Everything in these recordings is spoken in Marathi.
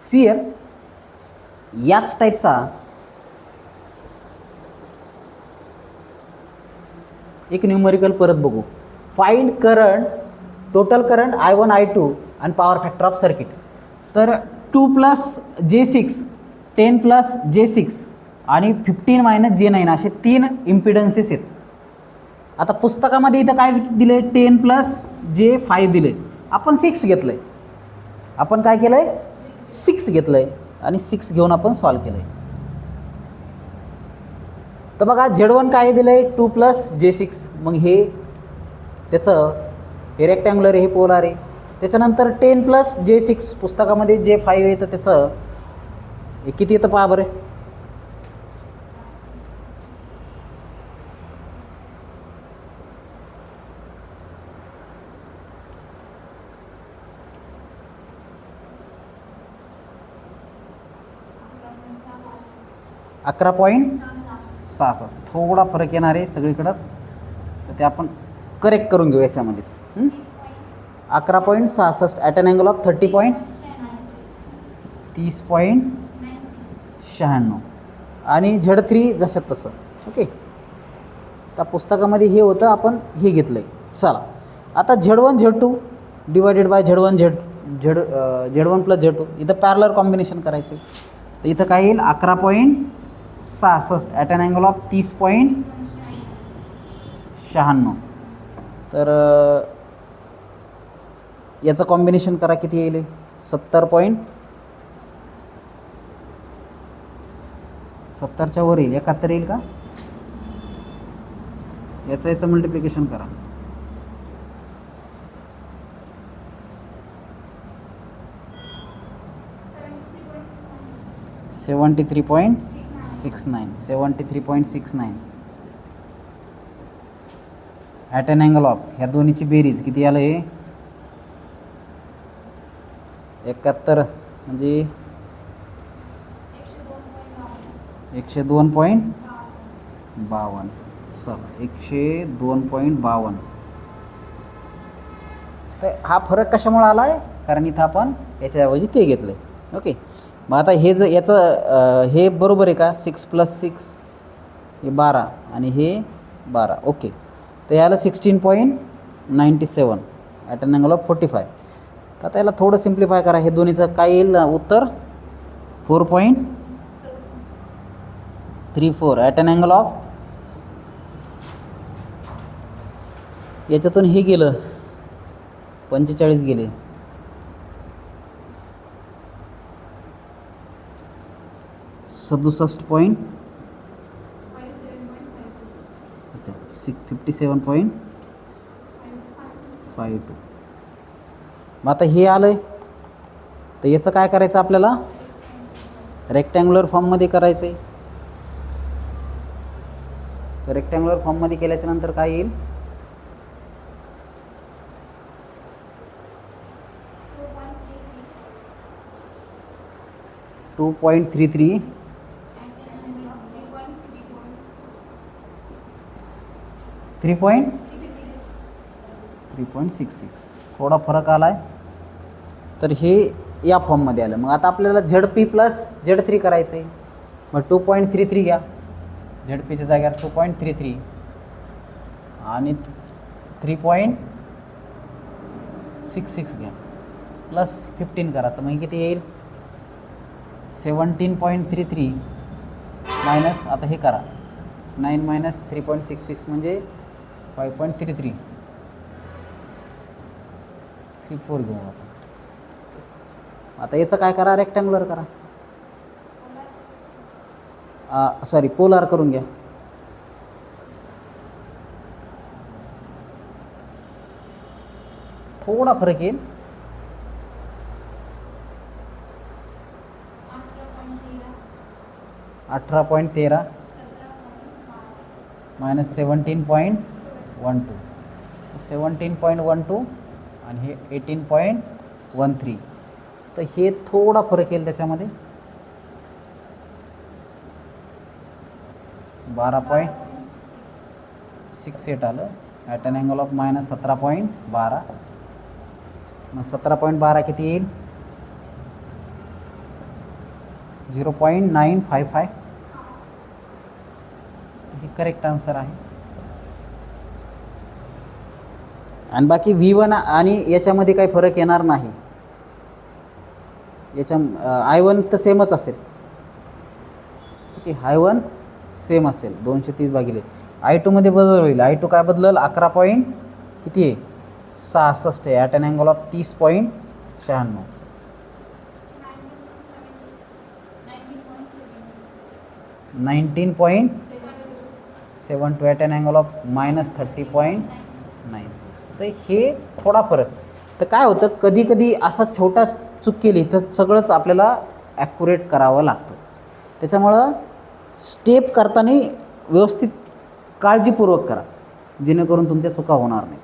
सियर याच टाईपचा एक न्यूमरिकल परत बघू. Find current, total current I1 I2 आणि पॉवर फॅक्टर ऑफ सर्किट. तर 2 + J6, 10 + J6 आणि 15 - J9 असे 3 इम्पिडन्सेस आहेत. आता पुस्तकामध्ये इथं काय दिले, 10 + J5 दिले. आपण 6 घेतलं आहे. आपण काय केलं आहे, 6 घेतलं आहे आणि 6 घेऊन आपण सॉल्व केलं आहे. तर बघा Z1 काय दिलं आहे, 2 + J6. मग हे त्याचं हे रेक्टँग्युलर हे पोलार आहे. त्याच्यानंतर 10 + J6 पुस्तकामध्ये J5 आहे, तर त्याचं हे किती येतं पहा बरं. 11.66. थोडा फरक येणार आहे सगळीकडंच, तर ते आपण करेक्ट करून घेऊ याच्यामध्येच. 11.66 ॲट अन अँगल ऑफ 30.96 आणि Z3 जसं तसं. ओके, त्या पुस्तकामध्ये हे होतं, आपण हे घेतलं आहे. चला आता Z1 Z2 divided by Z1 Z1 + Z2 इथं पॅरलर कॉम्बिनेशन करायचं. तर इथं काय येईल, 11.66 ॲट अन अँगल ऑफ 30.96. तर याचं कॉम्बिनेशन करा, किती येईल, 70.70च्या वर येईल, 71 येईल का. याचं मल्टिप्लिकेशन करा. 73.69 ॲट अन अँगल ऑफ ह्या दोन्हीची बेरीज किती आलं आहे, 71 म्हणजे 102.52. चला 102.52. तर हा फरक कशामुळे आला आहे, कारण इथं आपण याच्याऐवजी ते घेतलं आहे. ओके, मग आता हे याचं हे बरोबर आहे का, 6 + 6 हे 12 आणि हे 12. ओके, तर याला 16.97 ॲट अन अँगल ऑफ 45. तर आता याला थोडं सिम्प्लिफाय करा. हे दोन्हीचं काय येईल उत्तर, 4.34 ॲट अन अँगल ऑफ, याच्यातून हे गेलं 45 गेले, 67. अच्छा 57.52. मग आता हे आलं आहे, तर याचं काय करायचं आपल्याला, रेक्टँग्युलर फॉर्ममध्ये करायचं आहे. तर रेक्टँग्युलर फॉर्ममध्ये केल्याच्या नंतर काय येईल, 2.33 3.66. थोडा फरक आला आहे, तर हे या फॉर्ममध्ये आलं. मग आता आपल्याला ZP + Z3 करायचं आहे. मग 2.33 घ्या, ZPच्या जागेवर 2.33 आणि 3.66 घ्या, +15 करा. तर मग किती येईल, 17.33 मायनस, आता हे करा 9 - 3.66 म्हणजे 5.33, 34 घेऊ आपण. आता याचं काय करा, रेक्टँग्युलर करा, सॉरी पोलार करून घ्या. थोडा फरक येईल, 18.13 मायनस 17.12. 17.12 आणि हे 18.13. तर हे थोडा फरक येईल त्याच्यामध्ये, 12.68 आलं ॲट अन अँगल ऑफ -17.12. मग 17.12 किती येईल, 0.955 हे करेक्ट आन्सर आहे. आणि बाकी V1 आणि याच्यामध्ये काही फरक येणार नाही. याच्या I1 तर सेमच असेल. ओके, I1 सेम असेल 230 भागिले. I2 मध्ये बदल होईल. I2 काय बदलल? 11 पॉईंट किती आहे? 66 आहे. At an angle of 30.96. 19.72 at an angle of -30.96. तर हे थोडा फरक. तर काय होतं, कधी कधी असा छोटा चूक केली तर सगळंच आपल्याला ॲक्युरेट करावं लागतं. त्याच्यामुळं स्टेप करताना व्यवस्थित काळजीपूर्वक करा, जेणेकरून तुमच्या चुका होणार नाही.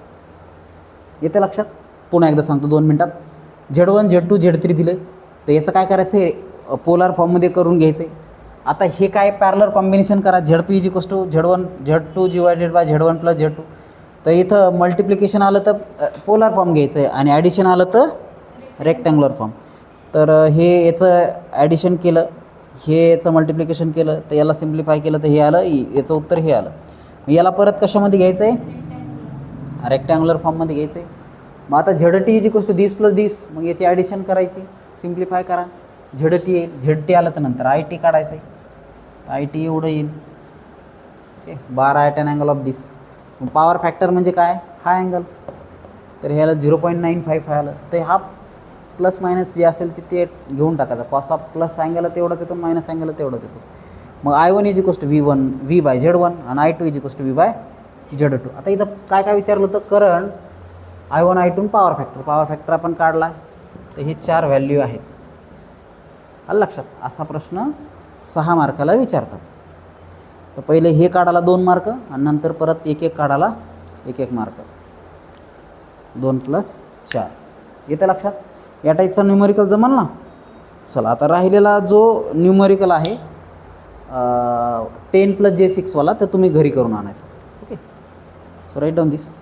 येते लक्षात? पुन्हा एकदा सांगतो 2 मिनटात. Z1 Z2 Z3 दिलं, तर याचं काय करायचं आहे? पोलार फॉर्ममध्ये करून घ्यायचं आहे. आता हे काय पॅरलर कॉम्बिनेशन करा. ZP is equals to Z1 Z2 divided by Z1 plus Z2. तर इथं मल्टिप्लिकेशन आलं तर पोलार फॉर्म घ्यायचं आहे आणि ॲडिशन आलं तर रेक्टँग्युलर फॉर्म. तर हे याचं ॲडिशन केलं, हे याचं मल्टिप्लिकेशन केलं, तर याला सिम्प्लिफाय केलं तर हे आलं, याचं उत्तर हे आलं. याला परत कशामध्ये घ्यायचं आहे? रेक्टँग्युलर फॉर्ममध्ये घ्यायचं आहे. मग आता ZT is equals to this plus this, मग याची ॲडिशन करायची, सिम्प्लिफाय करा, ZT येईल. ZT आलंच नंतर IT काढायचं आहे, तर IT एवढं येईल. Okay, 12 at an angle of this. मग पॉवर फॅक्टर म्हणजे काय? हा अँगल. तर ह्याला 0.955 आलं, तर हा प्लस मायनस जे असेल ते घेऊन टाकायचं. कॉस ऑफ प्लस अँगल तेवढंच येतो, मायनस अँगल तेवढंच येतो. मग I1 is equals to V by Z1 आणि I2 is equals to V by Z2. आता इथं काय काय विचारलं होतं? Current, I1 I2 power factor. Power factor आपण काढला, तर हे 4 व्हॅल्यू आहेत. आलं लक्षात? असा प्रश्न 6 मार्काला विचारतात. तर पहिले हे काढायला 2 मार्क आणि नंतर परत एक काढायला 1 मार्क. 2 + 4 येतं लक्षात? या टाईपचा न्यूमरिकल जमल ना? चला, आता राहिलेला जो न्यूमरिकल आहे 10 + J6 वाला, तर तुम्ही घरी करून आणायचं. ओके, सो राईट डाऊन दिस.